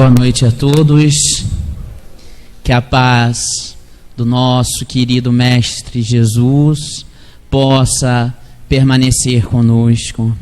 Boa noite a todos. Que a paz do nosso querido Mestre Jesus possa permanecer conosco.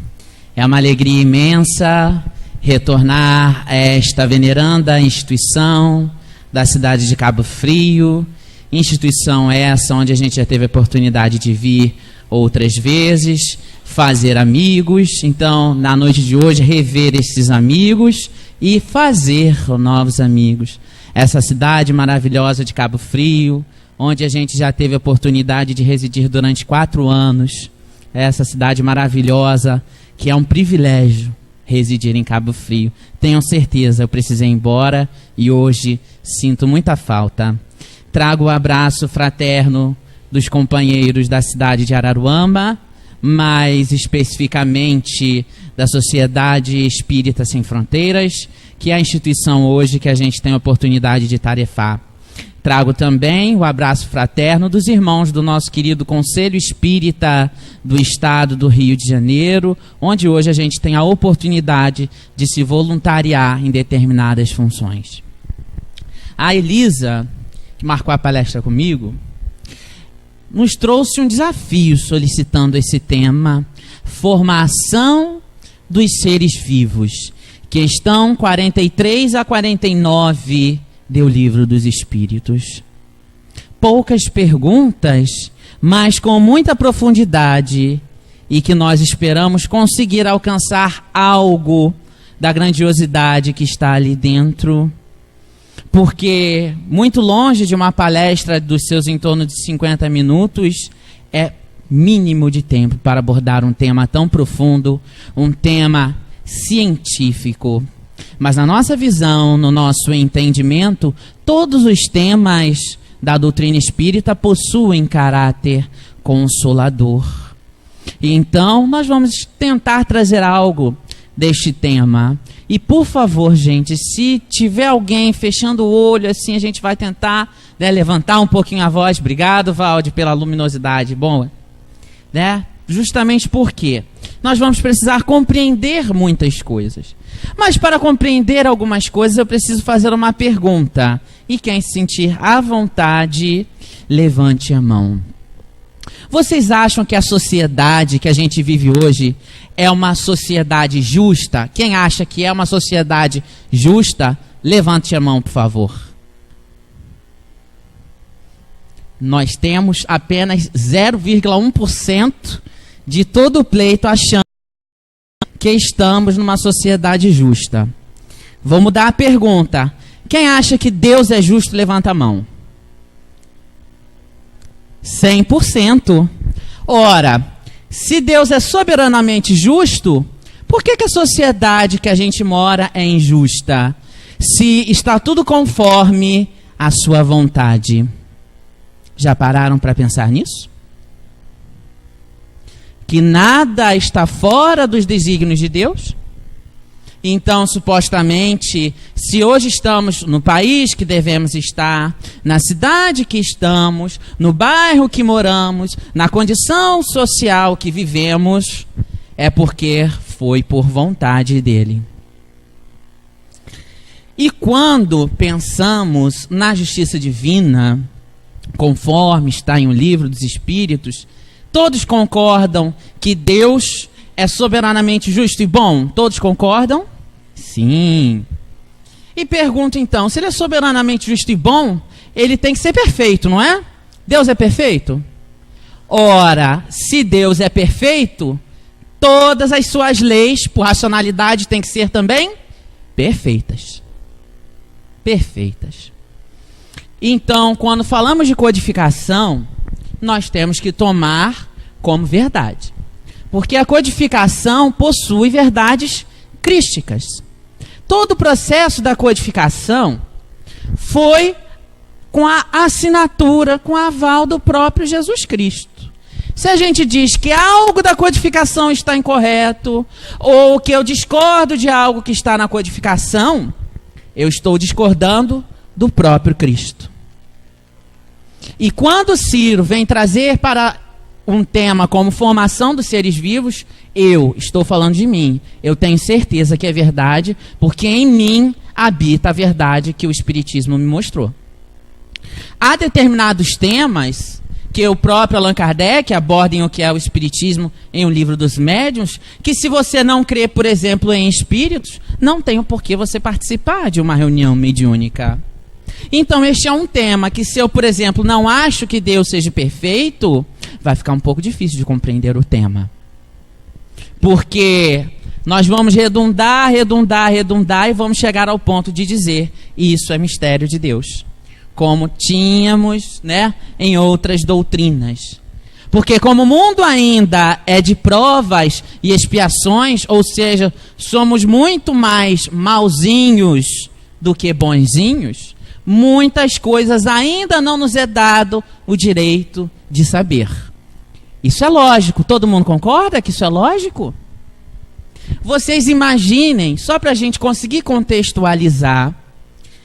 É uma alegria imensa retornar a esta veneranda instituição da cidade de Cabo Frio, instituição essa onde a gente já teve a oportunidade de vir outras vezes, fazer amigos. Então, na noite de hoje, rever esses amigos e fazer novos amigos. Essa cidade maravilhosa de Cabo Frio, onde a gente já teve a oportunidade de residir durante 4 anos. Essa cidade maravilhosa, que é um privilégio residir em Cabo Frio. Tenham certeza, eu precisei ir embora e hoje sinto muita falta. Trago o abraço fraterno dos companheiros da cidade de Araruama, mais especificamente da Sociedade Espírita Sem Fronteiras, que é a instituição hoje que a gente tem a oportunidade de tarefar. Trago também o abraço fraterno dos irmãos do nosso querido Conselho Espírita do Estado do Rio de Janeiro, onde hoje a gente tem a oportunidade de se voluntariar em determinadas funções. A Elisa, que marcou a palestra comigo, nos trouxe um desafio solicitando esse tema: formação dos seres vivos. Questão 43 a 49 do Livro dos Espíritos. Poucas perguntas, mas com muita profundidade, e que nós esperamos conseguir alcançar algo da grandiosidade que está ali dentro. Porque, muito longe de uma palestra dos seus em torno de 50 minutos, é mínimo de tempo para abordar um tema tão profundo, um tema científico. Mas na nossa visão, no nosso entendimento, todos os temas da doutrina espírita possuem caráter consolador. E então, nós vamos tentar trazer algo deste tema. E por favor, gente, se tiver alguém fechando o olho, assim, a gente vai tentar, né, levantar um pouquinho a voz. Obrigado, Valde, pela luminosidade. Bom, né? Justamente porque nós vamos precisar compreender muitas coisas. Mas para compreender algumas coisas, eu preciso fazer uma pergunta. E quem se sentir à vontade, levante a mão. Vocês acham que a sociedade que a gente vive hoje é uma sociedade justa? Quem acha que é uma sociedade justa, levante a mão, por favor. Nós temos apenas 0,1% de todo o pleito achando que estamos numa sociedade justa. Vou mudar a pergunta. Quem acha que Deus é justo, levanta a mão. 100%. Ora, se Deus é soberanamente justo, por que a sociedade que a gente mora é injusta? Se está tudo conforme a sua vontade. Já pararam para pensar nisso? Que nada está fora dos desígnios de Deus? Então, supostamente, se hoje estamos no país que devemos estar, na cidade que estamos, no bairro que moramos, na condição social que vivemos, é porque foi por vontade dele. E quando pensamos na justiça divina, conforme está em O Livro dos Espíritos, todos concordam que Deus é soberanamente justo e bom? Todos concordam? Sim. E pergunto então, se ele é soberanamente justo e bom, ele tem que ser perfeito, não é? Deus é perfeito? Ora, se Deus é perfeito, todas as suas leis, por racionalidade, têm que ser também perfeitas. Perfeitas. Então, quando falamos de codificação, nós temos que tomar como verdade. Porque a codificação possui verdades crísticas. Todo o processo da codificação foi com a assinatura, com o aval do próprio Jesus Cristo. Se a gente diz que algo da codificação está incorreto, ou que eu discordo de algo que está na codificação, eu estou discordando do próprio Cristo. E quando Ciro vem trazer para um tema como formação dos seres vivos, eu estou falando de mim. Eu tenho certeza que é verdade, porque em mim habita a verdade que o Espiritismo me mostrou. Há determinados temas que o próprio Allan Kardec aborda em O que é o Espiritismo, em O Livro dos Médiuns, que se você não crê, por exemplo, em espíritos, não tem o porquê você participar de uma reunião mediúnica. Então este é um tema que, se eu, por exemplo, não acho que Deus seja perfeito, vai ficar um pouco difícil de compreender o tema. Porque nós vamos redundar e vamos chegar ao ponto de dizer: isso é mistério de Deus, como tínhamos, né, em outras doutrinas. Porque como o mundo ainda é de provas e expiações, ou seja, somos muito mais mauzinhos do que bonzinhos, muitas coisas ainda não nos é dado o direito de saber. Isso é lógico, todo mundo concorda que isso é lógico? Vocês imaginem, só para a gente conseguir contextualizar,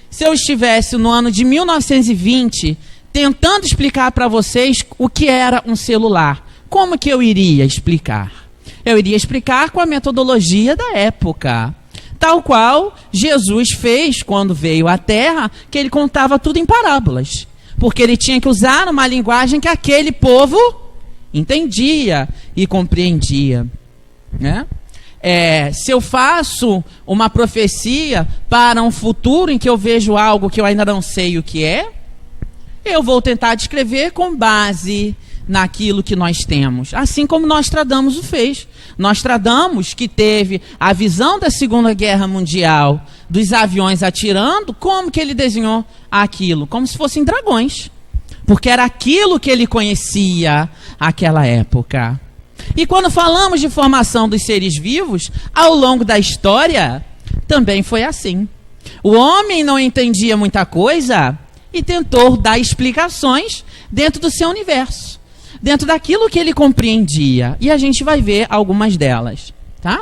se eu estivesse no ano de 1920 tentando explicar para vocês o que era um celular, como que eu iria explicar? Eu iria explicar com a metodologia da época, tal qual Jesus fez quando veio à Terra, que ele contava tudo em parábolas, porque ele tinha que usar uma linguagem que aquele povo entendia e compreendia, né? Se eu faço uma profecia para um futuro em que eu vejo algo que eu ainda não sei o que é, eu vou tentar descrever com base naquilo que nós temos. Assim como Nostradamus o fez. Nostradamus, que teve a visão da Segunda Guerra Mundial, dos aviões atirando, como que ele desenhou aquilo? Como se fossem dragões. Porque era aquilo que ele conhecia naquela época. E quando falamos de formação dos seres vivos, ao longo da história, também foi assim. O homem não entendia muita coisa e tentou dar explicações dentro do seu universo, dentro daquilo que ele compreendia. E a gente vai ver algumas delas, tá?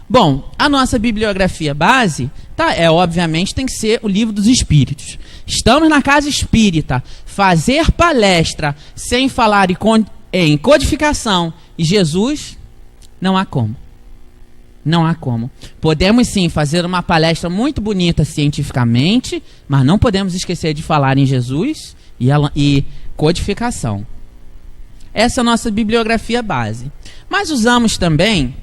Bom, a nossa bibliografia base, tá? Obviamente tem que ser o Livro dos Espíritos. Estamos na casa espírita. Fazer palestra sem falar em codificação e Jesus, não há como. Não há como. Podemos sim fazer uma palestra muito bonita cientificamente, mas não podemos esquecer de falar em Jesus e codificação. Essa é a nossa bibliografia base. Mas usamos também,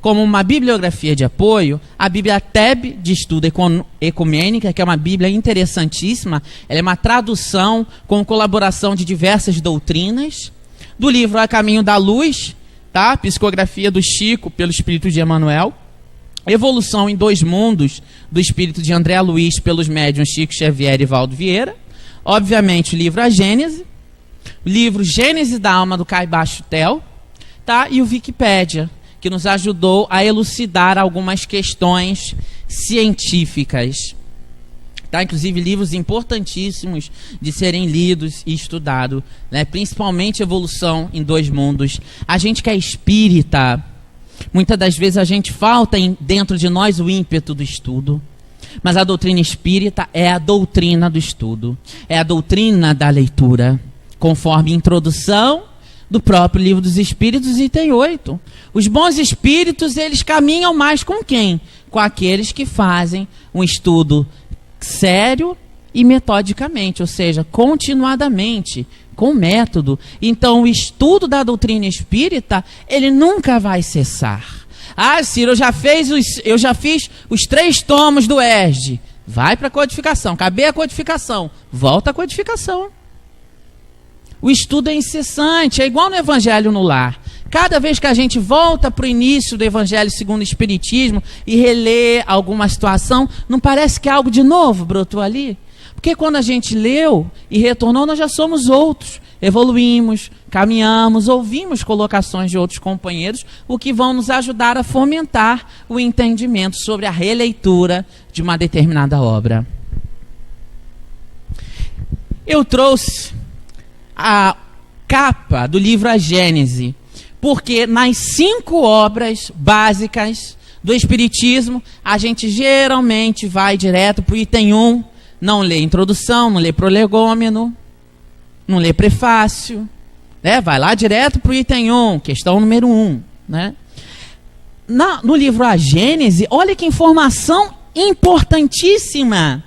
como uma bibliografia de apoio, a Bíblia Teb de Estudo Ecumênica, que é uma Bíblia interessantíssima. Ela é uma tradução com colaboração de diversas doutrinas. Do livro A Caminho da Luz, tá? Psicografia do Chico pelo Espírito de Emmanuel. Evolução em Dois Mundos, do Espírito de André Luiz pelos médiuns Chico Xavier e Valdo Vieira. Obviamente o livro A Gênese. O livro Gênese da Alma do Caibá Chutel, tá? E o Wikipédia, que nos ajudou a elucidar algumas questões científicas. Tá? Inclusive livros importantíssimos de serem lidos e estudados, né? Principalmente Evolução em Dois Mundos. A gente que é espírita, muitas das vezes a gente falta dentro de nós o ímpeto do estudo. Mas a doutrina espírita é a doutrina do estudo, é a doutrina da leitura, conforme introdução do próprio Livro dos Espíritos, item 8. Os bons espíritos, eles caminham mais com quem? Com aqueles que fazem um estudo sério e metodicamente, ou seja, continuadamente, com método. Então, o estudo da doutrina espírita, ele nunca vai cessar. Ah, Ciro, eu já fiz os 3 tomos do ESD. Vai para a codificação. Acabei a codificação. Volta à codificação. O estudo é incessante, é igual no Evangelho no Lar. Cada vez que a gente volta para o início do Evangelho segundo o Espiritismo e relê alguma situação, não parece que algo de novo brotou ali? Porque quando a gente leu e retornou, nós já somos outros. Evoluímos, caminhamos, ouvimos colocações de outros companheiros, o que vão nos ajudar a fomentar o entendimento sobre a releitura de uma determinada obra. Eu trouxe a capa do livro A Gênese, porque nas 5 obras básicas do Espiritismo, a gente geralmente vai direto para o item 1, não lê introdução, não lê prolegômeno, não lê prefácio, né? Vai lá direto para o item 1, questão número 1. Né? No livro A Gênese, olha que informação importantíssima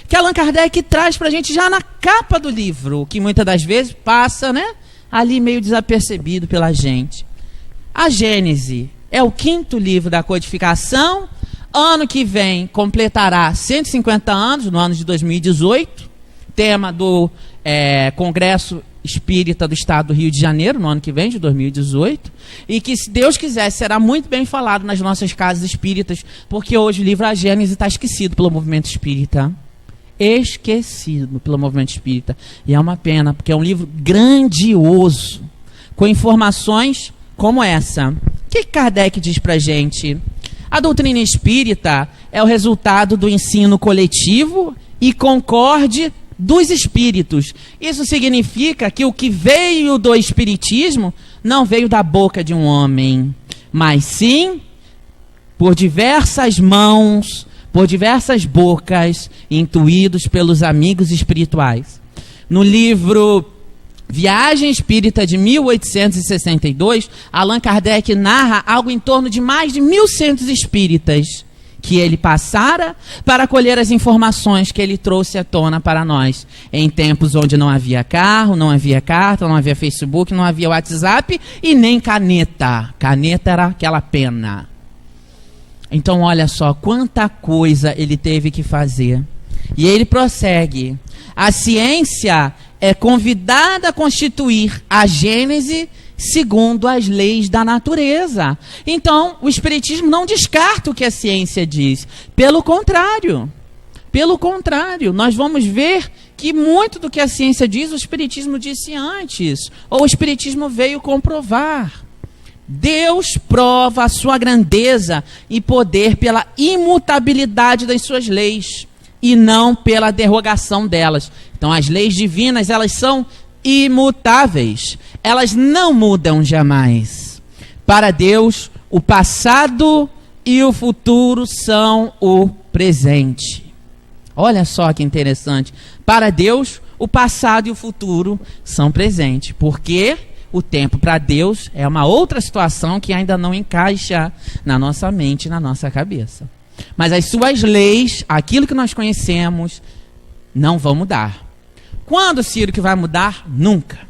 que Allan Kardec traz para a gente já na capa do livro, que muitas das vezes passa, né, ali meio desapercebido pela gente. A Gênese é o 5º livro da codificação. Ano que vem completará 150 anos, no ano de 2018. Tema do Congresso Espírita do Estado do Rio de Janeiro, no ano que vem, de 2018. E que, se Deus quiser, será muito bem falado nas nossas casas espíritas, porque hoje o livro A Gênese está esquecido pelo movimento espírita. Esquecido pelo movimento espírita. E é uma pena, porque é um livro grandioso, com informações como essa. O que Kardec diz pra gente? A doutrina espírita é o resultado do ensino coletivo e concorde dos espíritos. Isso significa que o que veio do espiritismo não veio da boca de um homem, mas sim por diversas mãos, por diversas bocas, intuídos pelos amigos espirituais. No livro Viagem Espírita de 1862, Allan Kardec narra algo em torno de mais de 1.100 espíritas que ele passara para colher as informações que ele trouxe à tona para nós, em tempos onde não havia carro, não havia carta, não havia Facebook, não havia WhatsApp e nem caneta. Caneta era aquela pena. Então olha só quanta coisa ele teve que fazer. E ele prossegue. A ciência é convidada a constituir a Gênese segundo as leis da natureza. Então, o Espiritismo não descarta o que a ciência diz. Pelo contrário, nós vamos ver que muito do que a ciência diz, o Espiritismo disse antes, ou o Espiritismo veio comprovar. Deus prova a sua grandeza e poder pela imutabilidade das suas leis, e não pela derrogação delas. Então, as leis divinas, elas são imutáveis. Elas não mudam jamais. Para Deus, o passado e o futuro são o presente. Olha só que interessante. Para Deus, o passado e o futuro são presente. Porque o tempo para Deus é uma outra situação que ainda não encaixa na nossa mente, na nossa cabeça. Mas as suas leis, aquilo que nós conhecemos, não vão mudar. Quando, Ciro, que vai mudar? Nunca.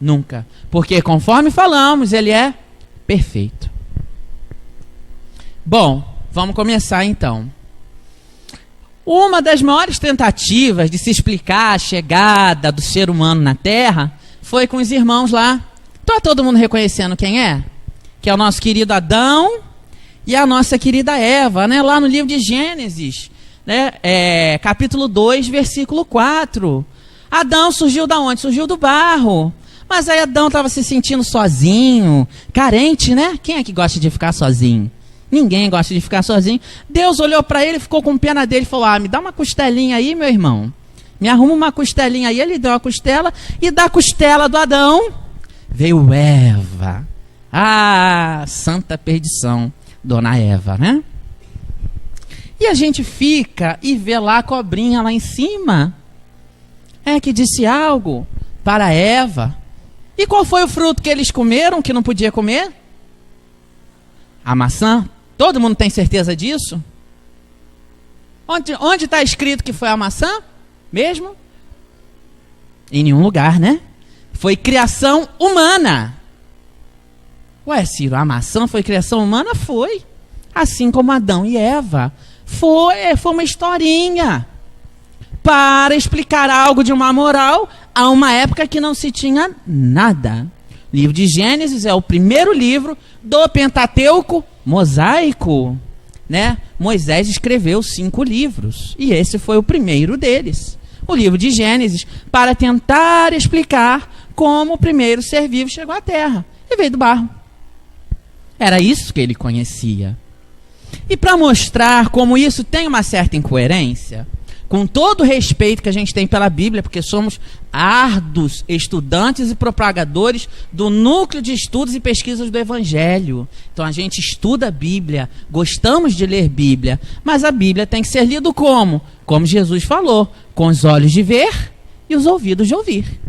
Nunca. Porque, conforme falamos, ele é perfeito. Bom, vamos começar então. Uma das maiores tentativas de se explicar a chegada do ser humano na Terra foi com os irmãos lá. Está todo mundo reconhecendo quem é? Que é o nosso querido Adão e a nossa querida Eva, né? Lá no livro de Gênesis, né? Capítulo 2, versículo 4. Adão surgiu da onde? Surgiu do barro. Mas aí Adão estava se sentindo sozinho, carente, né? Quem é que gosta de ficar sozinho? Ninguém gosta de ficar sozinho. Deus olhou para ele, ficou com pena dele e falou: me dá uma costelinha aí, meu irmão. Me arruma uma costelinha aí. Ele deu uma costela, e da costela do Adão veio Eva. Ah, santa perdição, dona Eva, né? E a gente fica e vê lá a cobrinha lá em cima. Que disse algo para Eva. E qual foi o fruto que eles comeram, que não podia comer? A maçã. Todo mundo tem certeza disso? Onde está escrito que foi a maçã? Mesmo? Em nenhum lugar, né? Foi criação humana. Ué, Ciro, a maçã foi criação humana? Foi. Assim como Adão e Eva. Foi uma historinha para explicar algo de uma moral a uma época que não se tinha nada. O livro de Gênesis é o primeiro livro do Pentateuco mosaico, né? Moisés escreveu 5 livros e esse foi o primeiro deles, o livro de Gênesis, para tentar explicar como o primeiro ser vivo chegou à Terra e veio do barro. Era isso que ele conhecia. E para mostrar como isso tem uma certa incoerência, com todo o respeito que a gente tem pela Bíblia, porque somos árduos estudantes e propagadores do núcleo de estudos e pesquisas do Evangelho. Então a gente estuda a Bíblia, gostamos de ler Bíblia, mas a Bíblia tem que ser lida como? Como Jesus falou, com os olhos de ver e os ouvidos de ouvir.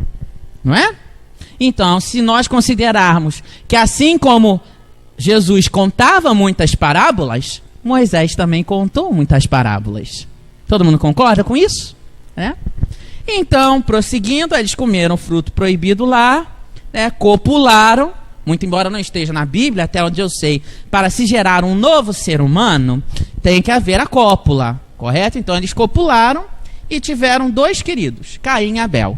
Não é? Então, se nós considerarmos que assim como Jesus contava muitas parábolas, Moisés também contou muitas parábolas. Todo mundo concorda com isso? Então, prosseguindo, eles comeram o fruto proibido lá, copularam, muito embora não esteja na Bíblia, até onde eu sei, para se gerar um novo ser humano, tem que haver a cópula, correto? Então eles copularam e tiveram 2 queridos, Caim e Abel.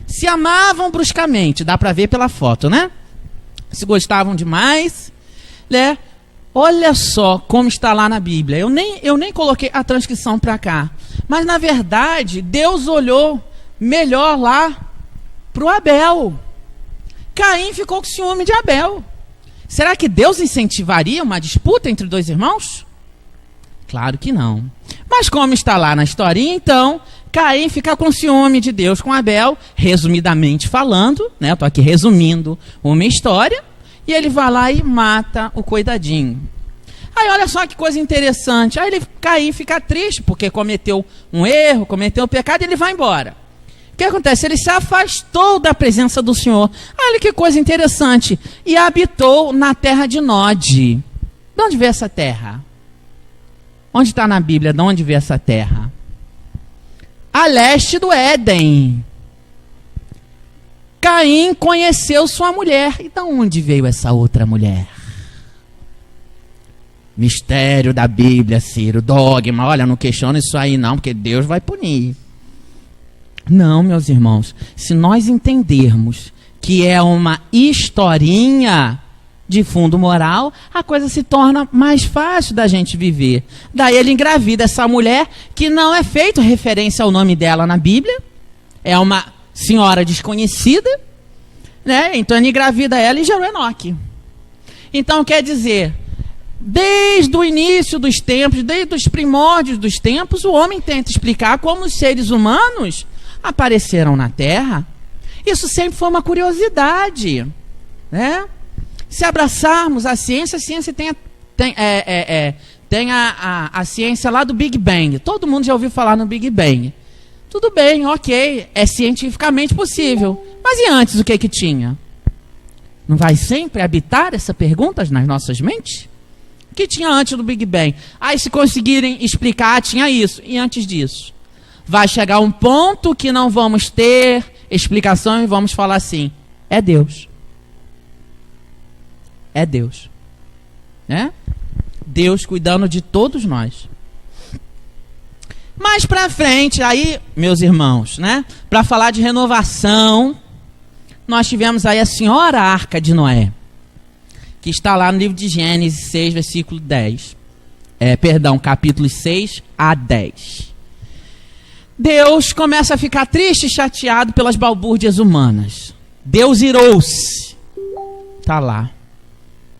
Se amavam bruscamente, dá para ver pela foto, né? Se gostavam demais, né? Olha só como está lá na Bíblia. Eu nem coloquei a transcrição para cá. Mas, na verdade, Deus olhou melhor lá para o Abel. Caim ficou com ciúme de Abel. Será que Deus incentivaria uma disputa entre 2 irmãos? Claro que não. Mas como está lá na historinha, então, Caim fica com ciúme de Deus com Abel, resumidamente falando, né? Eu estou aqui resumindo uma história, e ele vai lá e mata o coitadinho. Aí olha só que coisa interessante. Aí Caim fica triste porque cometeu um erro, cometeu um pecado, e ele vai embora. O que acontece? Ele se afastou da presença do Senhor. Olha que coisa interessante. E habitou na terra de Nod. De onde veio essa terra? Onde está na Bíblia? De onde veio essa terra? A leste do Éden. Caim conheceu sua mulher. E de onde veio essa outra mulher? Mistério da Bíblia, Ciro, dogma. Olha, não questiona isso aí não, porque Deus vai punir. Não, meus irmãos. Se nós entendermos que é uma historinha de fundo moral, a coisa se torna mais fácil da gente viver. Daí ele engravida essa mulher, que não é feito referência ao nome dela na Bíblia. É uma senhora desconhecida, né? Então ele engravida ela e gerou Enoque. Então quer dizer, desde o início dos tempos, desde os primórdios dos tempos, o homem tenta explicar como os seres humanos apareceram na Terra. Isso sempre foi uma curiosidade, né? Se abraçarmos a ciência tem a ciência lá do Big Bang. Todo mundo já ouviu falar no Big Bang. Tudo bem, ok, é cientificamente possível. Mas e antes o que tinha? Não vai sempre habitar essa pergunta nas nossas mentes? O que tinha antes do Big Bang? Aí se conseguirem explicar, tinha isso. E antes disso? Vai chegar um ponto que não vamos ter explicação e vamos falar assim, é Deus. É Deus. Né? Deus cuidando de todos nós. Mais pra frente, aí, meus irmãos, né? Para falar de renovação, nós tivemos aí a senhora Arca de Noé, que está lá no livro de Gênesis 6, versículo 10. Capítulos 6 a 10. Deus começa a ficar triste e chateado pelas balbúrdias humanas. Deus irou-se. Está lá.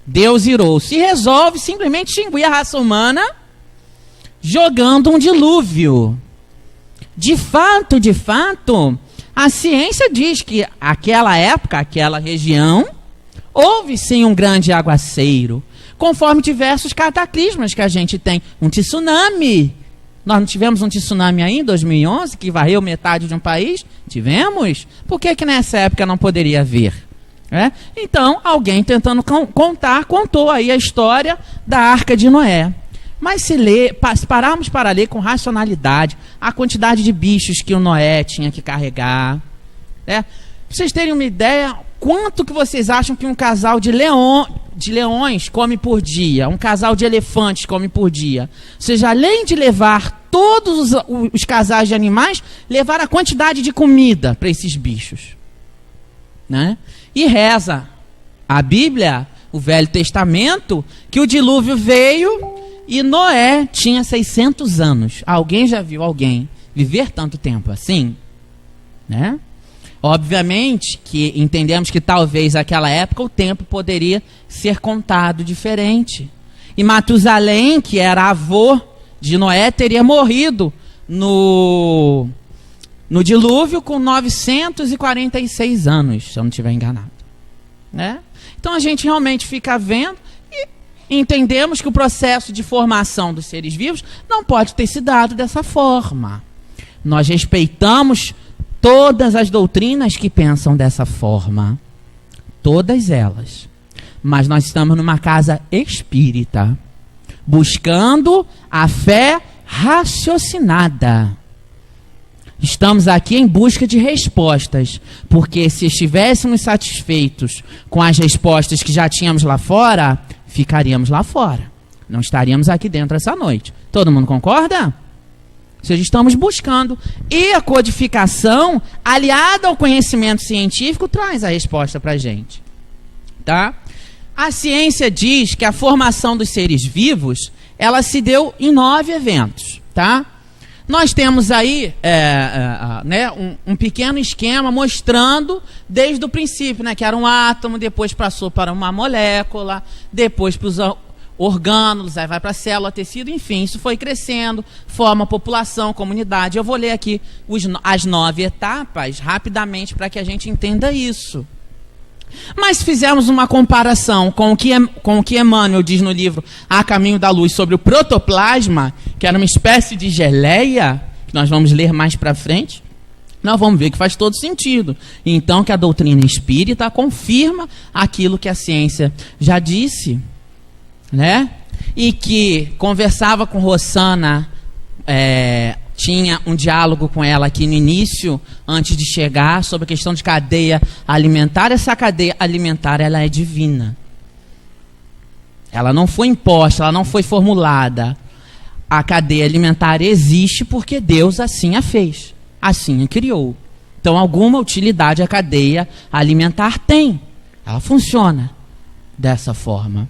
Deus irou-se e resolve simplesmente extinguir a raça humana jogando um dilúvio. De fato, a ciência diz que aquela época, aquela região, houve sim um grande aguaceiro, conforme diversos cataclismas que a gente tem. Um tsunami. Nós não tivemos um tsunami aí em 2011 que varreu metade de um país? Tivemos. Por que nessa época não poderia haver? Então, alguém tentando contou aí a história da Arca de Noé. Mas se pararmos para ler com racionalidade a quantidade de bichos que o Noé tinha que carregar, pra vocês terem uma ideia, quanto que vocês acham que um casal de leões come por dia, um casal de elefantes come por dia? Ou seja, além de levar todos os casais de animais, levar a quantidade de comida para esses bichos, né? E reza a Bíblia, o Velho Testamento, que o dilúvio veio e Noé tinha 600 anos. Alguém já viu alguém viver tanto tempo assim? Né? Obviamente que entendemos que talvez naquela época o tempo poderia ser contado diferente. E Matusalém, que era avô de Noé, teria morrido no dilúvio com 946 anos, se eu não estiver enganado. Né? Então a gente realmente fica vendo e entendemos que o processo de formação dos seres vivos não pode ter se dado dessa forma. Nós respeitamos todas as doutrinas que pensam dessa forma. Todas elas. Mas nós estamos numa casa espírita. buscando a fé raciocinada. Estamos aqui em busca de respostas, porque se estivéssemos satisfeitos com as respostas que já tínhamos lá fora, ficaríamos lá fora. Não estaríamos aqui dentro essa noite. Todo mundo concorda? Ou seja, estamos buscando. E a codificação, aliada ao conhecimento científico, traz a resposta para a gente. Tá? A ciência diz que a formação dos seres vivos, ela se deu em 9 eventos. Tá? Nós temos aí um pequeno esquema mostrando desde o princípio, né, que era um átomo, depois passou para uma molécula, depois para os orgânulos, aí vai para a célula, tecido, enfim, isso foi crescendo, forma população, comunidade. Eu vou ler aqui as 9 etapas rapidamente para que a gente entenda isso. Mas se fizermos uma comparação com o que Emmanuel diz no livro A Caminho da Luz sobre o protoplasma, que era uma espécie de geleia, que nós vamos ler mais para frente, nós vamos ver que faz todo sentido. Então, que a doutrina espírita confirma aquilo que a ciência já disse, né? E que conversava com Rosana, tinha um diálogo com ela aqui no início, antes de chegar, sobre a questão de cadeia alimentar. Essa cadeia alimentar, ela é divina. Ela não foi imposta, ela não foi formulada. A cadeia alimentar existe porque Deus assim a fez, assim a criou. Então, alguma utilidade a cadeia alimentar tem. Ela funciona dessa forma.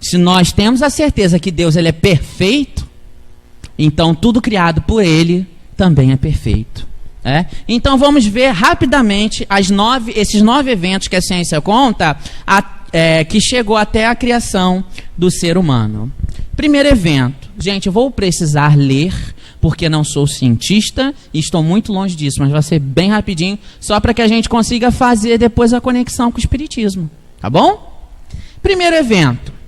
Se nós temos a certeza que Deus ele é perfeito, então tudo criado por Ele também é perfeito. Então vamos ver rapidamente esses 9 eventos que a ciência conta, que chegou até a criação do ser humano. Primeiro evento. Gente, eu vou precisar ler, porque não sou cientista e estou muito longe disso, mas vai ser bem rapidinho, só para que a gente consiga fazer depois a conexão com o Espiritismo. Tá bom? Primeiro evento.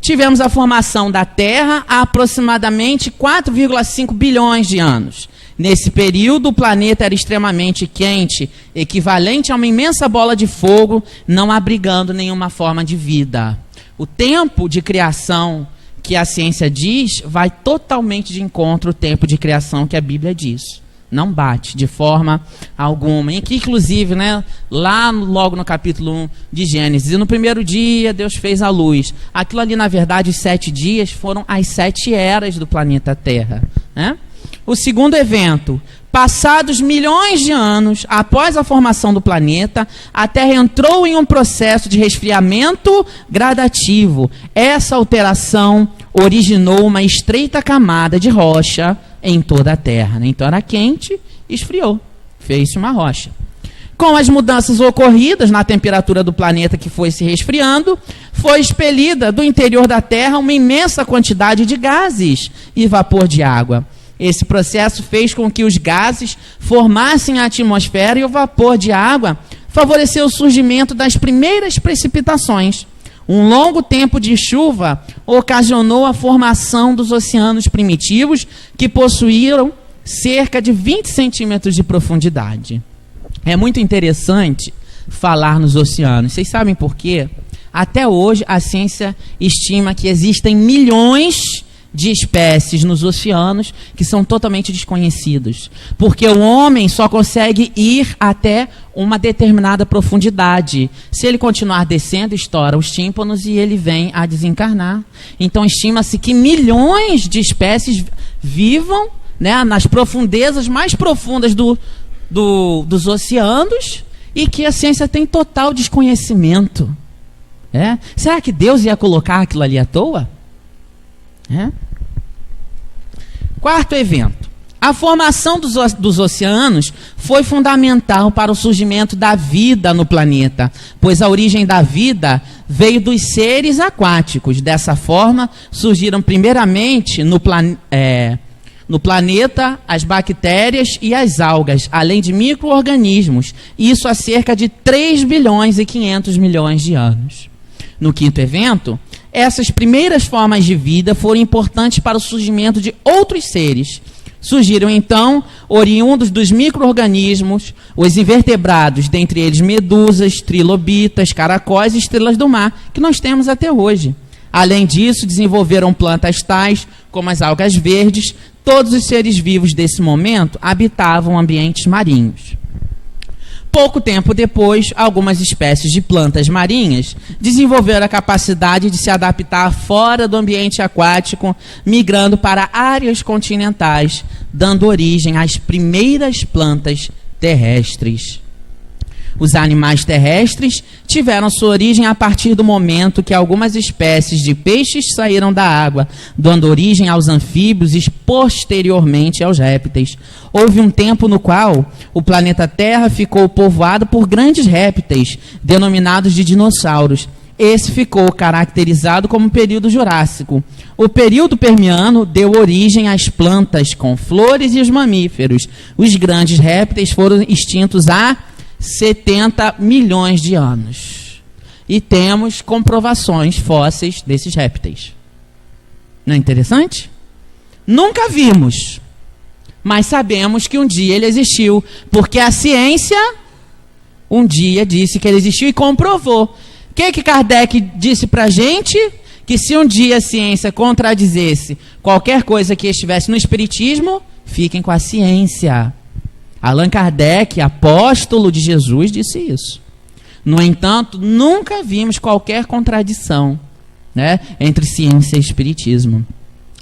Tivemos a formação da Terra há aproximadamente 4,5 bilhões de anos. Nesse período, o planeta era extremamente quente, equivalente a uma imensa bola de fogo, não abrigando nenhuma forma de vida. O tempo de criação que a ciência diz vai totalmente de encontro ao tempo de criação que a Bíblia diz. Não bate de forma alguma. E que, inclusive, né, lá logo no capítulo 1 de Gênesis, e no primeiro dia Deus fez a luz. Aquilo ali, na verdade, os 7 dias foram as 7 eras do planeta Terra. Né? O segundo evento. Passados milhões de anos após a formação do planeta, a Terra entrou em um processo de resfriamento gradativo. Essa alteração originou uma estreita camada de rocha em toda a Terra. Então era quente, esfriou, fez-se uma rocha. Com as mudanças ocorridas na temperatura do planeta que foi se resfriando, foi expelida do interior da Terra uma imensa quantidade de gases e vapor de água. Esse processo fez com que os gases formassem a atmosfera e o vapor de água favoreceu o surgimento das primeiras precipitações. Um longo tempo de chuva ocasionou a formação dos oceanos primitivos, que possuíam cerca de 20 centímetros de profundidade. É muito interessante falar nos oceanos. Vocês sabem por quê? Até hoje, a ciência estima que existem milhões de espécies nos oceanos que são totalmente desconhecidos. Porque o homem só consegue ir até uma determinada profundidade. Se ele continuar descendo, estoura os tímpanos e ele vem a desencarnar. Então, estima-se que milhões de espécies vivam, né, nas profundezas mais profundas dos oceanos e que a ciência tem total desconhecimento. Será que Deus ia colocar aquilo ali à toa? Quarto evento. A formação dos oceanos foi fundamental para o surgimento da vida no planeta, pois a origem da vida veio dos seres aquáticos. Dessa forma, surgiram primeiramente no planeta as bactérias e as algas, além de micro-organismos, isso há cerca de 3 bilhões e 500 milhões de anos. No quinto evento, essas primeiras formas de vida foram importantes para o surgimento de outros seres. Surgiram, então, oriundos dos micro-organismos, os invertebrados, dentre eles medusas, trilobitas, caracóis e estrelas do mar, que nós temos até hoje. Além disso, desenvolveram plantas tais como as algas verdes. Todos os seres vivos desse momento habitavam ambientes marinhos. Pouco tempo depois, algumas espécies de plantas marinhas desenvolveram a capacidade de se adaptar fora do ambiente aquático, migrando para áreas continentais, dando origem às primeiras plantas terrestres. Os animais terrestres tiveram sua origem a partir do momento que algumas espécies de peixes saíram da água, dando origem aos anfíbios e posteriormente aos répteis. Houve um tempo no qual o planeta Terra ficou povoado por grandes répteis, denominados de dinossauros. Esse ficou caracterizado como período Jurássico. O período Permiano deu origem às plantas com flores e os mamíferos. Os grandes répteis foram extintos há 70 milhões de anos. E temos comprovações fósseis desses répteis. Não é interessante? Nunca vimos, mas sabemos que um dia ele existiu, porque a ciência um dia disse que ele existiu e comprovou. O que Kardec disse para a gente? Que se um dia a ciência contradizesse qualquer coisa que estivesse no espiritismo, fiquem com a ciência. Allan Kardec, apóstolo de Jesus, disse isso. No entanto, nunca vimos qualquer contradição, né, entre ciência e espiritismo.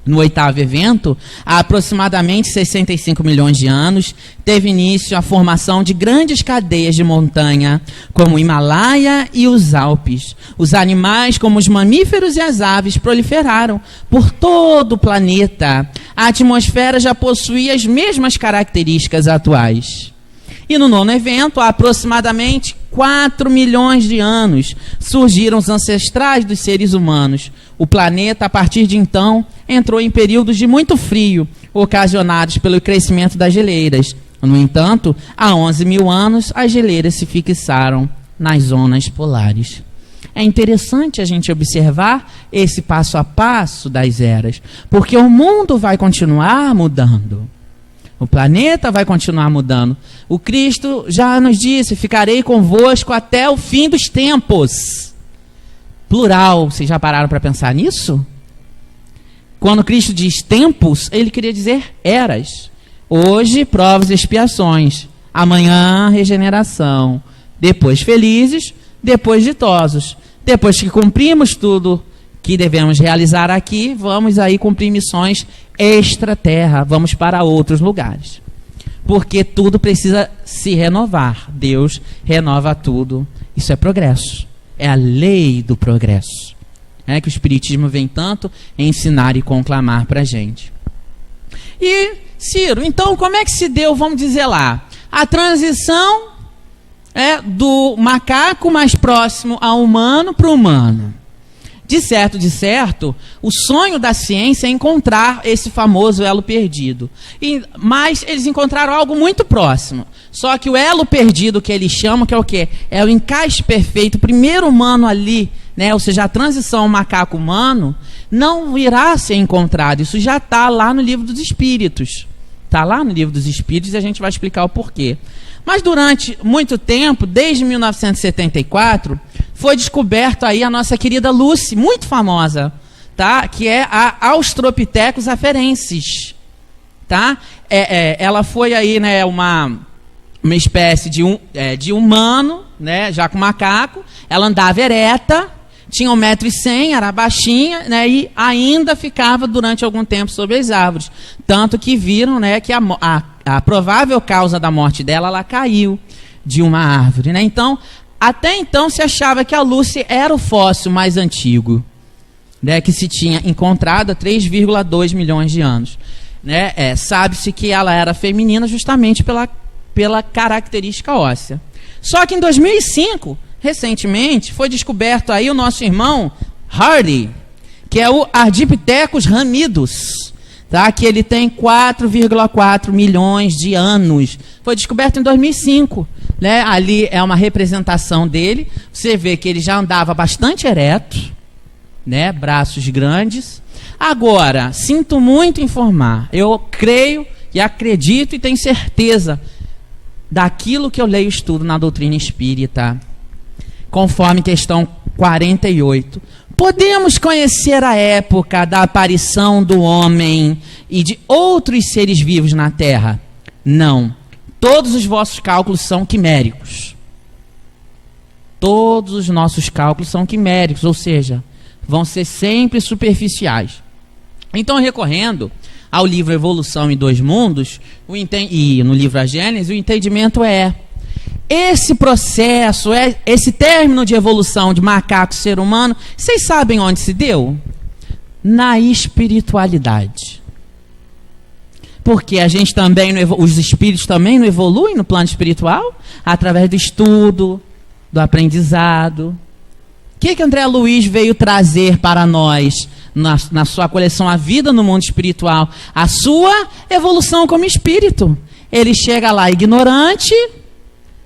No 8º evento, há aproximadamente 65 milhões de anos, teve início a formação de grandes cadeias de montanha, como o Himalaia e os Alpes. Os animais, como os mamíferos e as aves, proliferaram por todo o planeta. A atmosfera já possuía as mesmas características atuais. E no 9º evento, há aproximadamente 4 milhões de anos, surgiram os ancestrais dos seres humanos. O planeta, a partir de então, entrou em períodos de muito frio, ocasionados pelo crescimento das geleiras. No entanto, há 11 mil anos, as geleiras se fixaram nas zonas polares. É interessante a gente observar esse passo a passo das eras, porque o mundo vai continuar mudando. O planeta vai continuar mudando. O Cristo já nos disse: ficarei convosco até o fim dos tempos. Plural, vocês já pararam para pensar nisso? Quando Cristo diz tempos, ele queria dizer eras. Hoje, provas e expiações. Amanhã, regeneração. Depois, felizes. Depois, ditosos. Depois que cumprimos tudo que devemos realizar aqui, vamos aí cumprir missões extra-terra, vamos para outros lugares. Porque tudo precisa se renovar. Deus renova tudo. Isso é progresso. É a lei do progresso. É que o Espiritismo vem tanto ensinar e conclamar para a gente. E, Ciro, então como é que se deu, vamos dizer lá, a transição do macaco mais próximo ao humano para o humano? De certo, o sonho da ciência é encontrar esse famoso elo perdido. Mas eles encontraram algo muito próximo. Só que o elo perdido que eles chamam, que é o quê? É o encaixe perfeito, o primeiro humano ali, né? Ou seja, a transição macaco-humano não irá ser encontrado. Isso já está lá no Livro dos Espíritos. Está lá no Livro dos Espíritos e a gente vai explicar o porquê. Mas durante muito tempo, desde 1974, foi descoberto aí a nossa querida Lucy, muito famosa, tá? Que é a Australopithecus afarensis, tá? Ela foi aí, né, uma espécie de humano, né, já com macaco. Ela andava ereta, tinha 1,1 m, era baixinha, né, e ainda ficava durante algum tempo sobre as árvores. Tanto que viram, né, que a provável causa da morte dela, ela caiu de uma árvore, né? Então, até então se achava que a Lucy era o fóssil mais antigo, né, que se tinha encontrado há 3,2 milhões de anos. Né? Sabe-se que ela era feminina justamente pela característica óssea. Só que em 2005, recentemente, foi descoberto aí o nosso irmão Hardy, que é o Ardipithecus ramidus, tá? Que ele tem 4,4 milhões de anos. Foi descoberto em 2005. Né? Ali é uma representação dele. Você vê que ele já andava bastante ereto, né? Braços grandes. Agora, sinto muito informar, eu creio e acredito e tenho certeza daquilo que eu leio e estudo na doutrina espírita, conforme questão 48. Podemos conhecer a época da aparição do homem e de outros seres vivos na Terra? Não. Todos os vossos cálculos são quiméricos. Todos os nossos cálculos são quiméricos, ou seja, vão ser sempre superficiais. Então, recorrendo ao livro Evolução em Dois Mundos, e no livro A Gênese, o entendimento é: esse processo, esse término de evolução de macaco-ser humano, vocês sabem onde se deu? Na espiritualidade. Porque a gente também, os espíritos também não evoluem no plano espiritual? Através do estudo, do aprendizado. O que André Luiz veio trazer para nós na sua coleção A Vida no Mundo Espiritual? A sua evolução como espírito. Ele chega lá ignorante,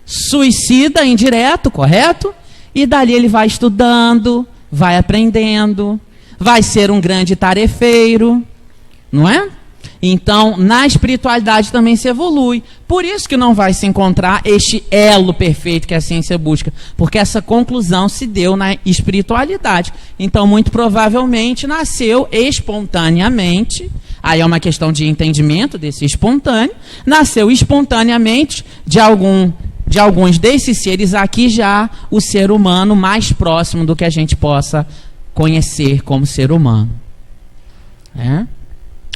suicida, indireto, correto? E dali ele vai estudando, vai aprendendo, vai ser um grande tarefeiro, não é? Então, na espiritualidade também se evolui. Por isso que não vai se encontrar este elo perfeito que a ciência busca, porque essa conclusão se deu na espiritualidade. Então, muito provavelmente, nasceu espontaneamente, aí é uma questão de entendimento desse espontâneo, nasceu espontaneamente de alguns desses seres aqui já o ser humano mais próximo do que a gente possa conhecer como ser humano.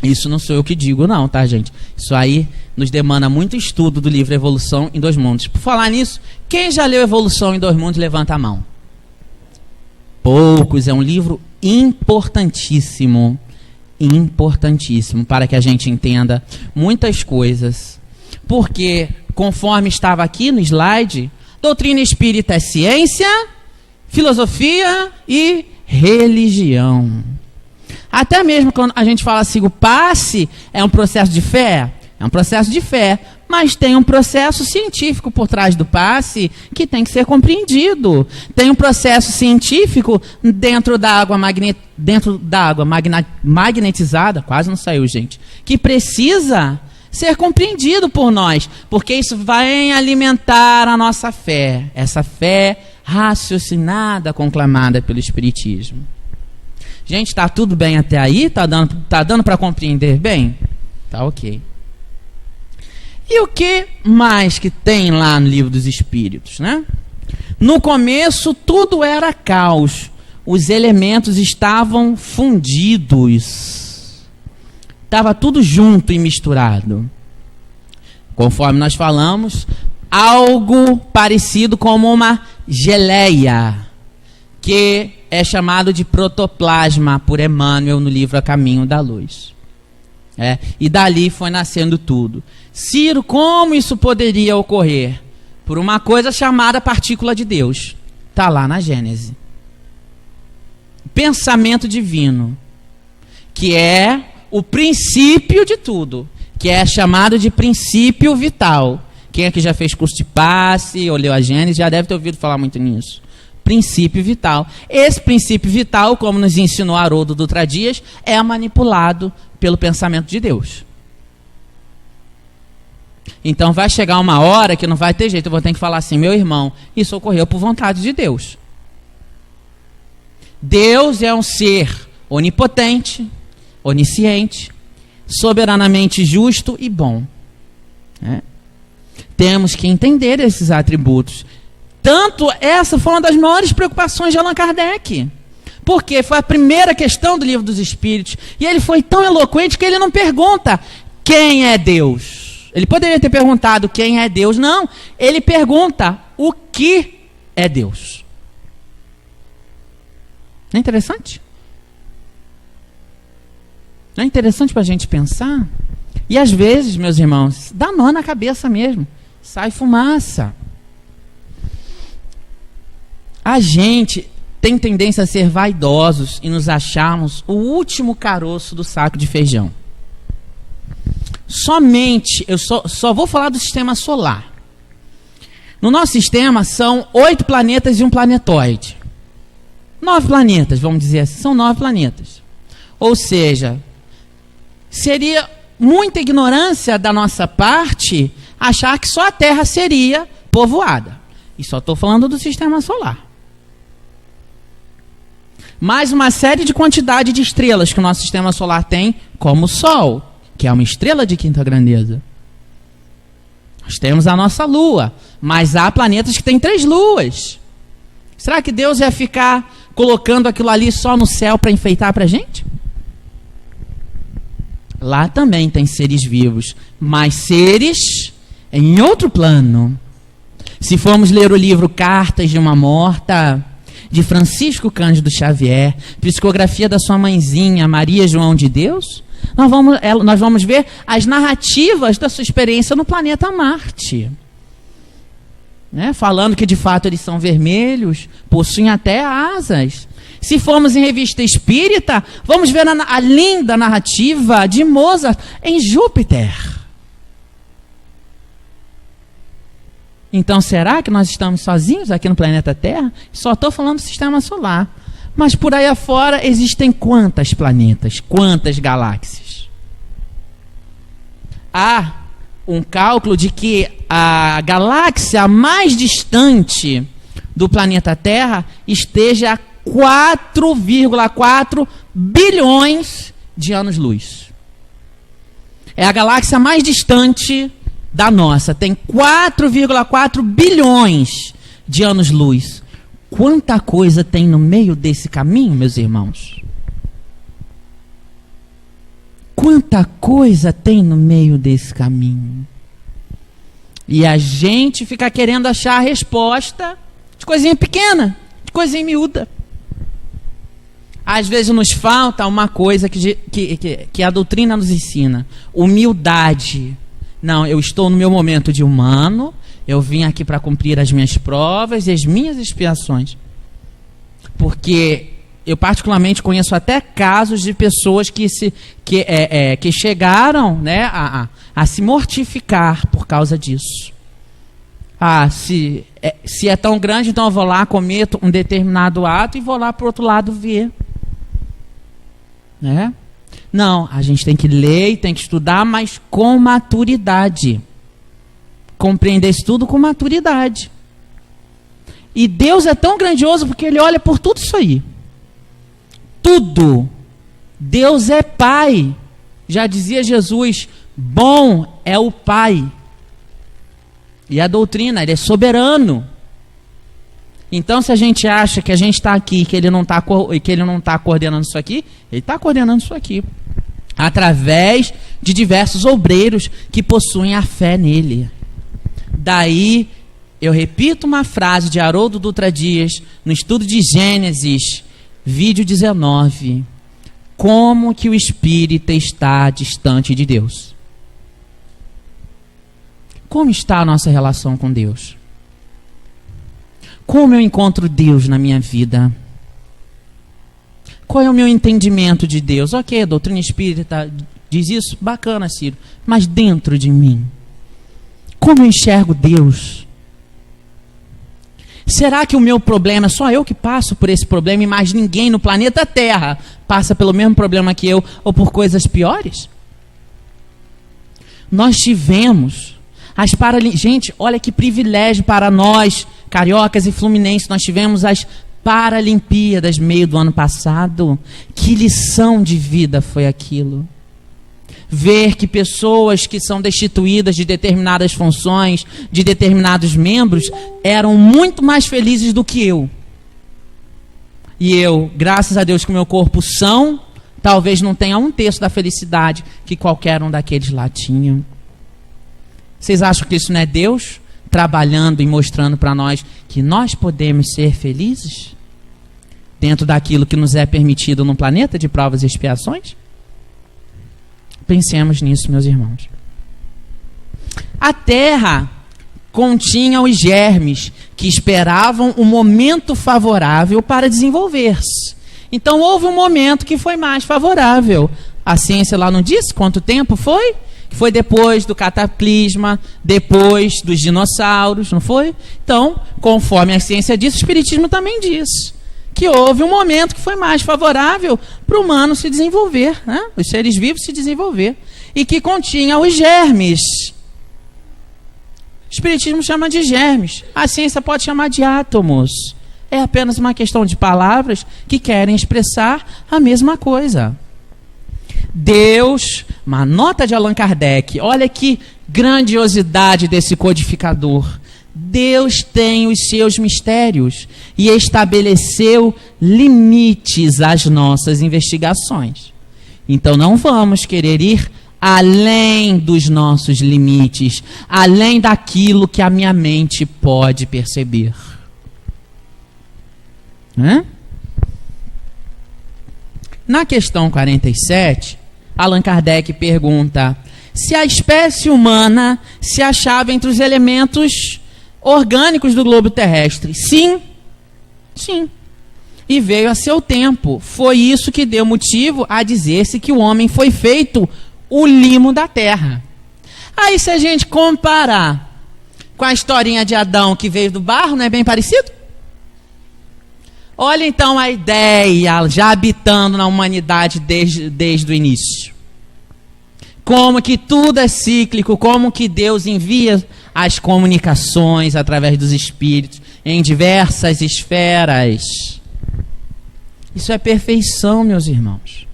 Isso não sou eu que digo não, tá, gente? Isso aí nos demanda muito estudo do livro Evolução em Dois Mundos. Por falar nisso, quem já leu Evolução em Dois Mundos, levanta a mão. Poucos, é um livro importantíssimo, importantíssimo, para que a gente entenda muitas coisas. Porque, conforme estava aqui no slide, doutrina espírita é ciência, filosofia e religião. Até mesmo quando a gente fala assim, o passe é um processo de fé, é um processo de fé, mas tem um processo científico por trás do passe que tem que ser compreendido. Tem um processo científico dentro da água, magnetizada, quase não saiu, gente, que precisa ser compreendido por nós, porque isso vai alimentar a nossa fé, essa fé raciocinada, conclamada pelo Espiritismo. Gente, está tudo bem até aí? Tá dando para compreender bem? Tá ok. E o que mais que tem lá no Livro dos Espíritos, né? No começo tudo era caos. Os elementos estavam fundidos. Estava tudo junto e misturado. Conforme nós falamos, algo parecido como uma geleia, que é chamado de protoplasma por Emmanuel no livro A Caminho da Luz. E dali foi nascendo tudo. Ciro, como isso poderia ocorrer? Por uma coisa chamada partícula de Deus. Está lá na Gênese. Pensamento divino, que é o princípio de tudo, que é chamado de princípio vital. Quem aqui já fez curso de passe ou leu a Gênese já deve ter ouvido falar muito nisso. Princípio vital. Esse princípio vital, como nos ensinou Haroldo Dutra Dias, é manipulado pelo pensamento de Deus. Então vai chegar uma hora que não vai ter jeito, eu vou ter que falar assim, meu irmão, isso ocorreu por vontade de Deus. Deus é um ser onipotente, onisciente, soberanamente justo e bom. Temos que entender esses atributos. Tanto essa foi uma das maiores preocupações de Allan Kardec. Porque foi a primeira questão do Livro dos Espíritos. E ele foi tão eloquente que ele não pergunta quem é Deus. Ele poderia ter perguntado quem é Deus. Não, ele pergunta o que é Deus. Não é interessante? Não é interessante para a gente pensar? E às vezes, meus irmãos, dá nó na cabeça mesmo. Sai fumaça. A gente tem tendência a ser vaidosos e nos acharmos o último caroço do saco de feijão. Somente, eu só vou falar do sistema solar. No nosso sistema são 8 planetas e um planetóide. 9 planetas, vamos dizer assim, são 9 planetas. Ou seja, seria muita ignorância da nossa parte achar que só a Terra seria povoada. E só estou falando do sistema solar. mais uma série de quantidade de estrelas que o nosso sistema solar tem, como o Sol, que é uma estrela de quinta grandeza. Nós temos a nossa Lua, mas há planetas que têm 3 luas. Será que Deus ia ficar colocando aquilo ali só no céu para enfeitar para a gente? Lá também tem seres vivos, mas seres em outro plano. Se formos ler o livro Cartas de uma Morta, de Francisco Cândido Xavier, psicografia da sua mãezinha, Maria João de Deus, nós vamos ver as narrativas da sua experiência no planeta Marte. Né? Falando que de fato eles são vermelhos, possuem até asas. Se formos em revista espírita, vamos ver a linda narrativa de Mozart em Júpiter. Então, será que nós estamos sozinhos aqui no planeta Terra? Só estou falando do sistema solar. Mas por aí afora existem quantos planetas? Quantas galáxias? Há um cálculo de que a galáxia mais distante do planeta Terra esteja a 4,4 bilhões de anos-luz. É a galáxia mais distante da nossa. Tem 4,4 bilhões de anos-luz. Quanta coisa tem no meio desse caminho, meus irmãos? Quanta coisa tem no meio desse caminho? E a gente fica querendo achar a resposta de coisinha pequena, de coisinha miúda. Às vezes nos falta uma coisa que a doutrina nos ensina: humildade. Não, eu estou no meu momento de humano, eu vim aqui para cumprir as minhas provas e as minhas expiações. Porque eu particularmente conheço até casos de pessoas que chegaram, né, a se mortificar por causa disso. Se é tão grande, então eu vou lá, cometo um determinado ato e vou lá para o outro lado ver. Né? Não, a gente tem que ler e tem que estudar, mas com maturidade. Compreender isso tudo com maturidade. E Deus é tão grandioso porque Ele olha por tudo isso aí. Tudo. Deus é Pai. Já dizia Jesus, bom é o Pai. E a doutrina, Ele é soberano. Então, se a gente acha que a gente está aqui, que Ele não está coordenando isso aqui, Ele está coordenando isso aqui. Através de diversos obreiros que possuem a fé nele. Daí, eu repito uma frase de Haroldo Dutra Dias, no estudo de Gênesis, vídeo 19. Como que o espírita está distante de Deus? Como está a nossa relação com Deus? Como eu encontro Deus na minha vida? Qual é o meu entendimento de Deus? Ok, a doutrina espírita diz isso, bacana, Ciro. Mas dentro de mim, como eu enxergo Deus? Será que o meu problema, só eu que passo por esse problema e mais ninguém no planeta Terra passa pelo mesmo problema que eu ou por coisas piores? Nós tivemos as Gente, olha que privilégio para nós, cariocas e fluminenses, nós tivemos as Paralimpíadas meio do ano passado. Que lição de vida foi aquilo? Ver que pessoas que são destituídas de determinadas funções, de determinados membros, eram muito mais felizes do que eu. E eu, graças a Deus, com o meu corpo são, talvez não tenha 1/3 da felicidade que qualquer um daqueles lá tinham. Vocês acham que isso não é Deus trabalhando e mostrando para nós que nós podemos ser felizes dentro daquilo que nos é permitido no planeta de provas e expiações? Pensemos nisso, meus irmãos. A Terra continha os germes que esperavam um momento favorável para desenvolver-se. Então houve um momento que foi mais favorável. A ciência lá não disse quanto tempo foi? Foi depois do cataclisma, depois dos dinossauros, não foi? Então, conforme a ciência diz, o Espiritismo também diz que houve um momento que foi mais favorável para o humano se desenvolver, né? Os seres vivos se desenvolver, e que continha os germes. O Espiritismo chama de germes, a ciência pode chamar de átomos. É apenas uma questão de palavras que querem expressar a mesma coisa. Deus, uma nota de Allan Kardec, olha que grandiosidade desse codificador. Deus tem os seus mistérios e estabeleceu limites às nossas investigações. Então não vamos querer ir além dos nossos limites, além daquilo que a minha mente pode perceber. Na questão 47, Allan Kardec pergunta se a espécie humana se achava entre os elementos orgânicos do globo terrestre. Sim, sim. E veio a seu tempo. Foi isso que deu motivo a dizer-se que o homem foi feito o limo da terra. Aí se a gente comparar com a historinha de Adão que veio do barro, não é bem parecido? Olha então a ideia já habitando na humanidade desde o início. Como que tudo é cíclico, como que Deus envia as comunicações através dos espíritos em diversas esferas. Isso é perfeição, meus irmãos.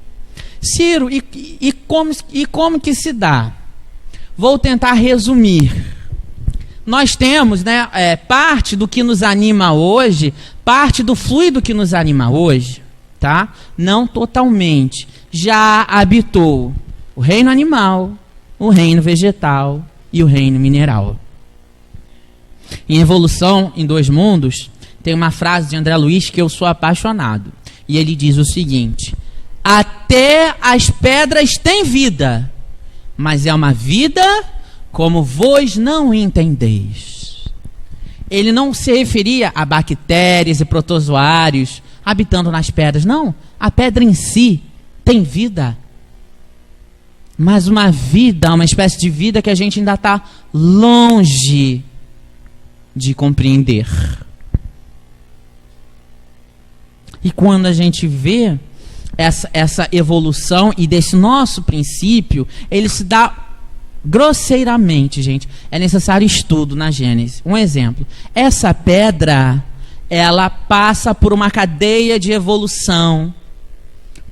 Ciro, e como que se dá? Vou tentar resumir. Nós temos, parte do que nos anima hoje, parte do fluido que nos anima hoje, tá? Não totalmente. Já habitou o reino animal, o reino vegetal e o reino mineral. Em Evolução em Dois Mundos, tem uma frase de André Luiz que eu sou apaixonado. E ele diz o seguinte: até as pedras têm vida, mas é uma vida como vós não entendeis. Ele não se referia a bactérias e protozoários habitando nas pedras. Não, a pedra em si tem vida. Mas uma vida, uma espécie de vida que a gente ainda está longe de compreender. E quando a gente vê essa evolução e desse nosso princípio, ele se dá grosseiramente, gente. É necessário estudo na Gênesis. Um exemplo. Essa pedra, ela passa por uma cadeia de evolução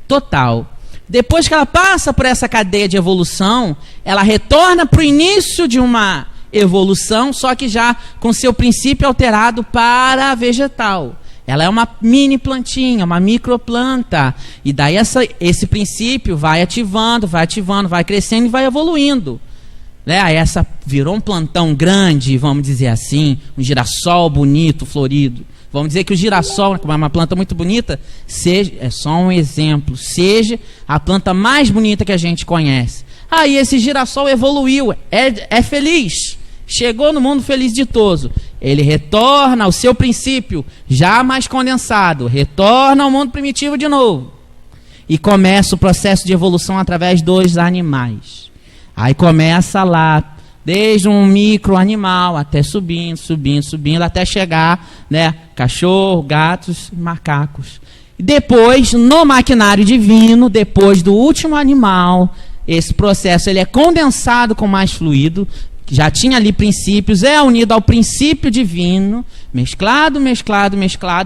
total. Depois que ela passa por essa cadeia de evolução, ela retorna para o início de uma evolução, só que já com seu princípio alterado para vegetal. Ela é uma mini plantinha, uma microplanta. E daí esse princípio vai ativando, vai crescendo e vai evoluindo. Aí essa virou um plantão grande, vamos dizer assim, um girassol bonito, florido. Vamos dizer que o girassol, como é uma planta muito bonita, é só um exemplo, seja a planta mais bonita que a gente conhece. Aí esse girassol evoluiu, é feliz, chegou no mundo feliz ditoso. Ele retorna ao seu princípio, já mais condensado, retorna ao mundo primitivo de novo. E começa o processo de evolução através dos animais. Aí começa lá, desde um micro animal, até subindo, até chegar, cachorro, gatos e macacos. E depois, no maquinário divino, depois do último animal, esse processo ele é condensado com mais fluido, que já tinha ali princípios, é unido ao princípio divino, mesclado,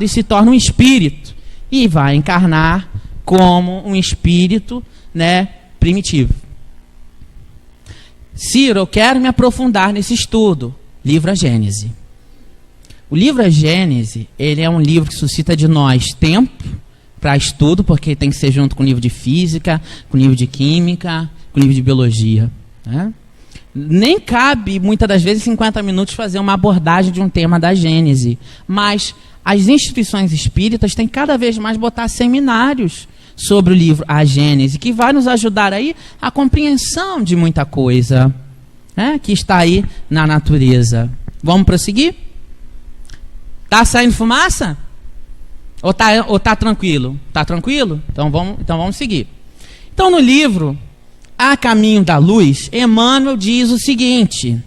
e se torna um espírito. E vai encarnar como um espírito, primitivo. Ciro, eu quero me aprofundar nesse estudo. Livro A Gênese. O livro A Gênese, ele é um livro que suscita de nós tempo para estudo, porque tem que ser junto com o livro de física, com o livro de química, com o livro de biologia. Nem cabe, muitas das vezes, 50 minutos fazer uma abordagem de um tema da Gênese. Mas as instituições espíritas têm cada vez mais botar seminários sobre o livro A Gênese, que vai nos ajudar aí a compreensão de muita coisa que está aí na natureza. Vamos prosseguir? Tá saindo fumaça? Ou tá tranquilo? Tá tranquilo? Então vamos seguir. Então no livro A Caminho da Luz, Emmanuel diz o seguinte: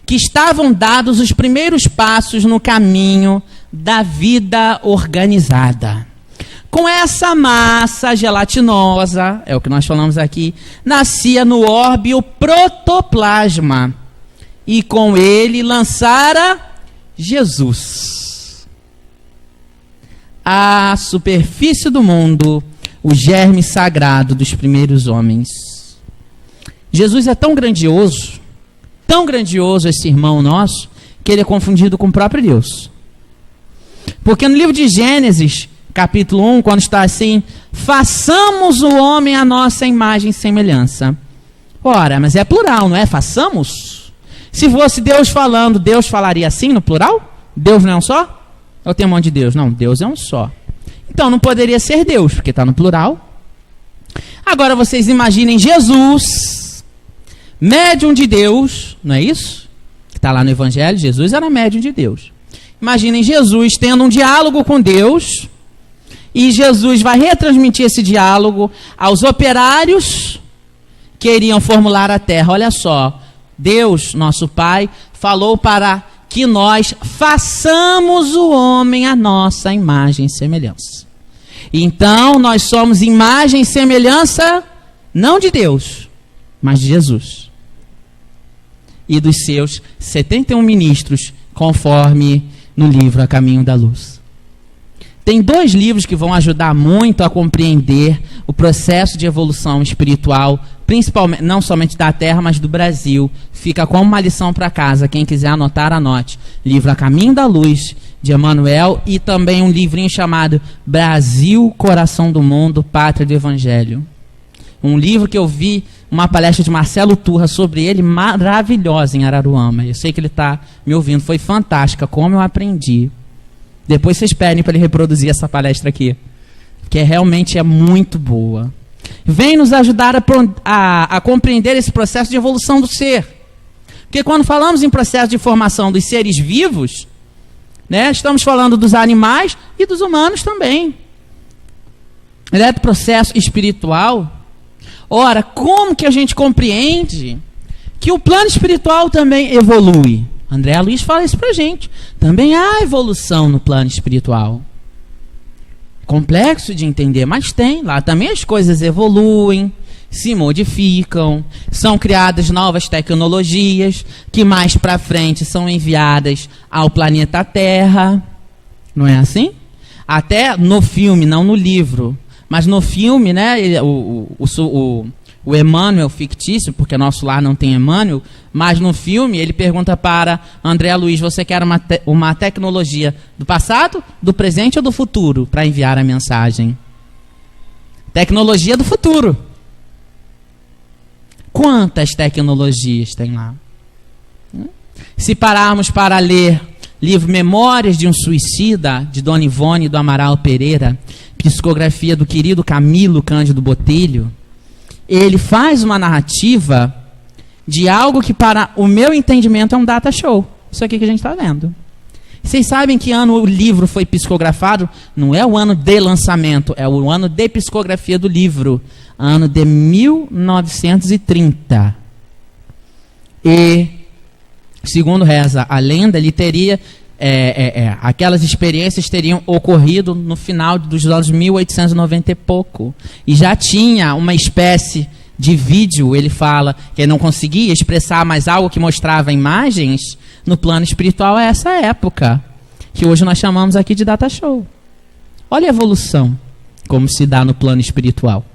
que estavam dados os primeiros passos no caminho da vida organizada. Com essa massa gelatinosa, é o que nós falamos aqui, nascia no orbe o protoplasma, e com ele lançara Jesus. à superfície do mundo o germe sagrado dos primeiros homens. Jesus é tão grandioso esse irmão nosso, que ele é confundido com o próprio Deus. Porque no livro de Gênesis, capítulo 1, quando está assim, façamos o homem à nossa imagem e semelhança. Ora, mas é plural, não é? Façamos? Se fosse Deus falando, Deus falaria assim no plural? Deus não é um só? Ou tem um monte de Deus? Não, Deus é um só. Então não poderia ser Deus, porque está no plural. Agora vocês imaginem Jesus, médium de Deus, não é isso? Que está lá no Evangelho, Jesus era médium de Deus. Imaginem Jesus tendo um diálogo com Deus, e Jesus vai retransmitir esse diálogo aos operários que iriam formular a terra. Olha só, Deus, nosso Pai, falou para que nós façamos o homem à nossa imagem e semelhança. Então, nós somos imagem e semelhança, não de Deus, mas de Jesus. E dos seus 71 ministros, conforme no livro A Caminho da Luz. Tem 2 livros que vão ajudar muito a compreender o processo de evolução espiritual, principalmente, não somente da Terra, mas do Brasil. Fica como uma lição para casa. Quem quiser anotar, anote. Livro A Caminho da Luz, de Emmanuel, e também um livrinho chamado Brasil, Coração do Mundo, Pátria do Evangelho. Um livro que eu vi uma palestra de Marcelo Turra sobre ele, maravilhosa, em Araruama. Eu sei que ele está me ouvindo, foi fantástica, como eu aprendi. Depois vocês pedem para ele reproduzir essa palestra aqui, que realmente é muito boa. Vem nos ajudar a compreender esse processo de evolução do ser. Porque quando falamos em processo de formação dos seres vivos, né, estamos falando dos animais e dos humanos também. Ele é do processo espiritual. Ora, como que a gente compreende que o plano espiritual também evolui? André Luiz fala isso pra gente. Também há evolução no plano espiritual. Complexo de entender, mas tem. Lá também as coisas evoluem, se modificam, são criadas novas tecnologias que mais pra frente são enviadas ao planeta Terra. Não é assim? Até no filme, não no livro, mas no filme, né, o Emmanuel fictício, porque nosso lar não tem Emmanuel, mas no filme ele pergunta para André Luiz, você quer uma tecnologia do passado, do presente ou do futuro para enviar a mensagem? Tecnologia do futuro. Quantas tecnologias tem lá? Se pararmos para ler livro Memórias de um Suicida, de Dona Ivone do Amaral Pereira, psicografia do querido Camilo Cândido Botelho, ele faz uma narrativa de algo que, para o meu entendimento, é um data show. Isso aqui que a gente está vendo. Vocês sabem que ano o livro foi psicografado? Não é o ano de lançamento, é o ano de psicografia do livro. Ano de 1930. E, segundo reza a lenda, ele teria... aquelas experiências teriam ocorrido no final dos anos 1890 e pouco. E já tinha uma espécie de vídeo, ele fala, que ele não conseguia expressar mais algo que mostrava imagens no plano espiritual a essa época, que hoje nós chamamos aqui de data show. Olha a evolução, como se dá no plano espiritual.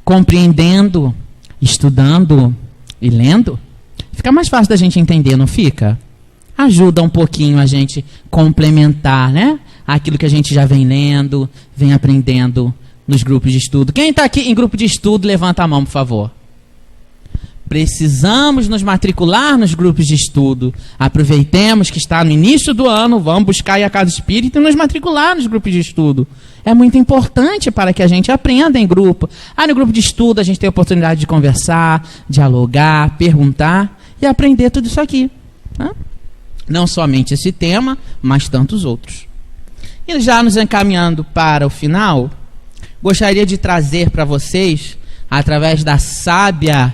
Compreendendo, estudando e lendo, fica mais fácil da gente entender, não fica? Ajuda um pouquinho a gente complementar, né? Aquilo que a gente já vem lendo, vem aprendendo nos grupos de estudo. Quem está aqui em grupo de estudo, levanta a mão, por favor. Precisamos nos matricular nos grupos de estudo. Aproveitemos que está no início do ano, vamos buscar aí a Casa Espírita e nos matricular nos grupos de estudo. É muito importante para que a gente aprenda em grupo. No grupo de estudo a gente tem a oportunidade de conversar, dialogar, perguntar e aprender tudo isso aqui, né? Não somente esse tema, mas tantos outros. E já nos encaminhando para o final, gostaria de trazer para vocês, através da sábia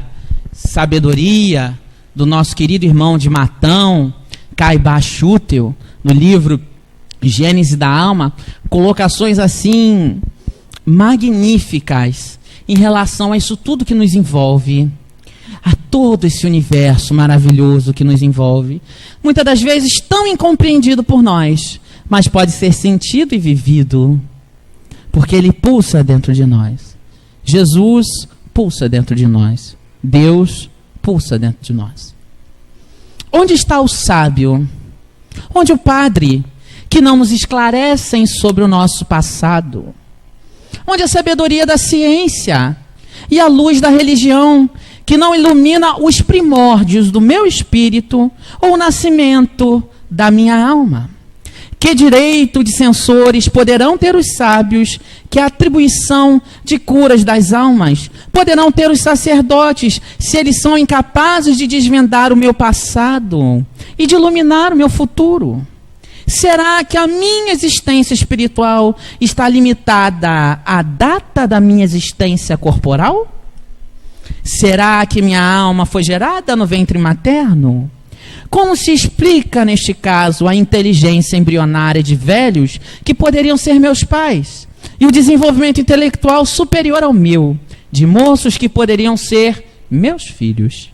sabedoria do nosso querido irmão de Matão, Caibá Schutel, no livro Gênese da Alma, colocações assim magníficas em relação a isso tudo que nos envolve, a todo esse universo maravilhoso que nos envolve, muitas das vezes tão incompreendido por nós, mas pode ser sentido e vivido, porque ele pulsa dentro de nós. Jesus pulsa dentro de nós. Deus pulsa dentro de nós. Onde está o sábio? Onde o padre que não nos esclarecem sobre o nosso passado? Onde a sabedoria da ciência e a luz da religião que não ilumina os primórdios do meu espírito ou o nascimento da minha alma? Que direito de censores poderão ter os sábios? Que atribuição de curas das almas poderão ter os sacerdotes, se eles são incapazes de desvendar o meu passado e de iluminar o meu futuro? Será que a minha existência espiritual está limitada à data da minha existência corporal? Será que minha alma foi gerada no ventre materno? Como se explica, neste caso, a inteligência embrionária de velhos que poderiam ser meus pais e o desenvolvimento intelectual superior ao meu, de moços que poderiam ser meus filhos?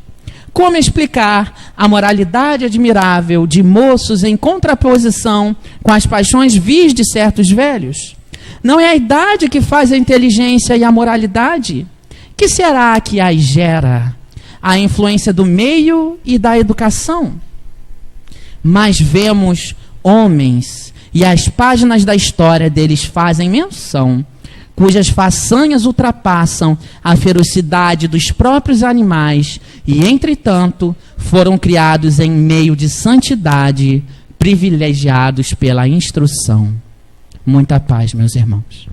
Como explicar a moralidade admirável de moços em contraposição com as paixões vis de certos velhos? Não é a idade que faz a inteligência e a moralidade? Que será que as gera? A influência do meio e da educação? Mas vemos homens, e as páginas da história deles fazem menção, cujas façanhas ultrapassam a ferocidade dos próprios animais e, entretanto, foram criados em meio de santidade, privilegiados pela instrução. Muita paz, meus irmãos.